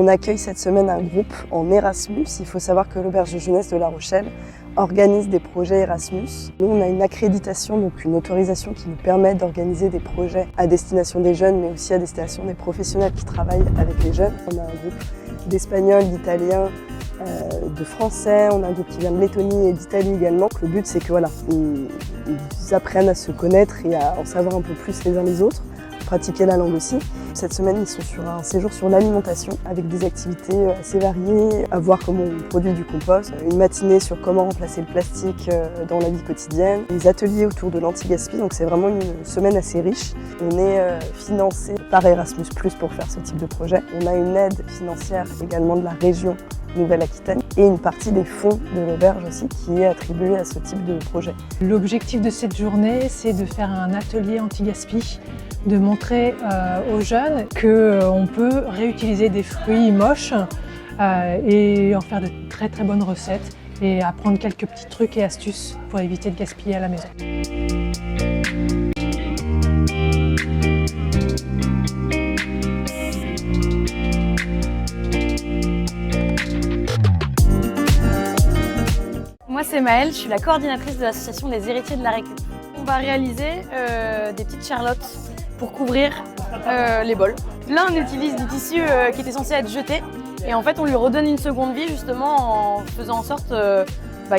On accueille cette semaine un groupe en Erasmus. Il faut savoir que l'Auberge de jeunesse de La Rochelle organise des projets Erasmus. Nous, on a une accréditation, donc une autorisation qui nous permet d'organiser des projets à destination des jeunes, mais aussi à destination des professionnels qui travaillent avec les jeunes. On a un groupe d'Espagnols, d'Italiens, de Français, on a un groupe qui vient de Lettonie et d'Italie également. Le but, c'est que voilà, ils apprennent à se connaître et à en savoir un peu plus les uns les autres, pratiquer la langue aussi. Cette semaine, ils sont sur un séjour sur l'alimentation avec des activités assez variées, à voir comment on produit du compost, une matinée sur comment remplacer le plastique dans la vie quotidienne, des ateliers autour de l'anti-gaspi, donc c'est vraiment une semaine assez riche. On est financé par Erasmus+ pour faire ce type de projet. On a une aide financière également de la région Nouvelle-Aquitaine et une partie des fonds de l'auberge aussi qui est attribuée à ce type de projet. L'objectif de cette journée, c'est de faire un atelier anti-gaspi, de montrer aux jeunes qu'on peut réutiliser des fruits moches et en faire de très très bonnes recettes et apprendre quelques petits trucs et astuces pour éviter de gaspiller à la maison. Moi c'est Maëlle, je suis la coordinatrice de l'association des héritiers de la récup. On va réaliser des petites charlottes pour couvrir les bols. Là on utilise du tissu qui était censé être jeté et en fait on lui redonne une seconde vie justement en faisant en sorte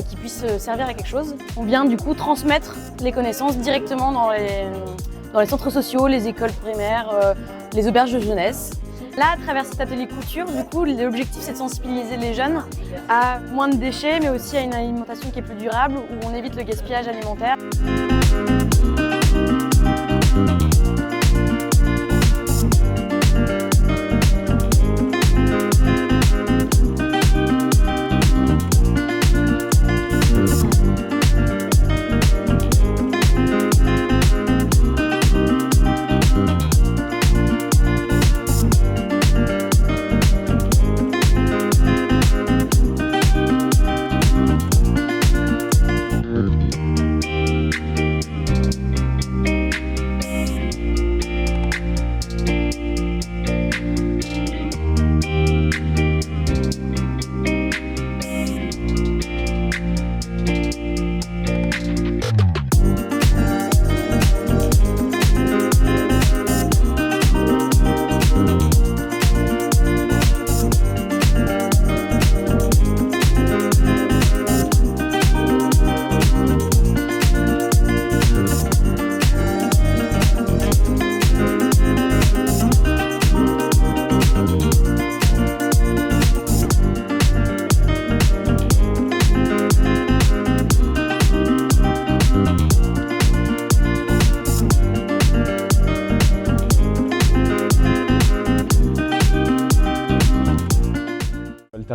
qu'il puisse servir à quelque chose. On vient du coup transmettre les connaissances directement dans les centres sociaux, les écoles primaires, les auberges de jeunesse. Là, à travers cet atelier couture, du coup, l'objectif c'est de sensibiliser les jeunes à moins de déchets, mais aussi à une alimentation qui est plus durable, où on évite le gaspillage alimentaire.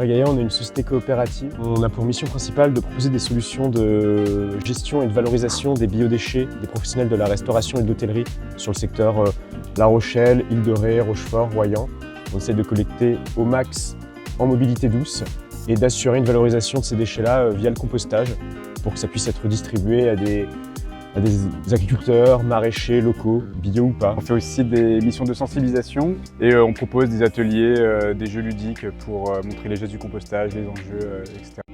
Gaïa, on est une société coopérative. On a pour mission principale de proposer des solutions de gestion et de valorisation des biodéchets des professionnels de la restauration et de l'hôtellerie sur le secteur La Rochelle, Île-de-Ré, Rochefort, Royan. On essaie de collecter au max en mobilité douce et d'assurer une valorisation de ces déchets-là via le compostage pour que ça puisse être distribué à des agriculteurs, maraîchers locaux, bio ou pas. On fait aussi des missions de sensibilisation et on propose des ateliers, des jeux ludiques pour montrer les gestes du compostage, les enjeux, etc.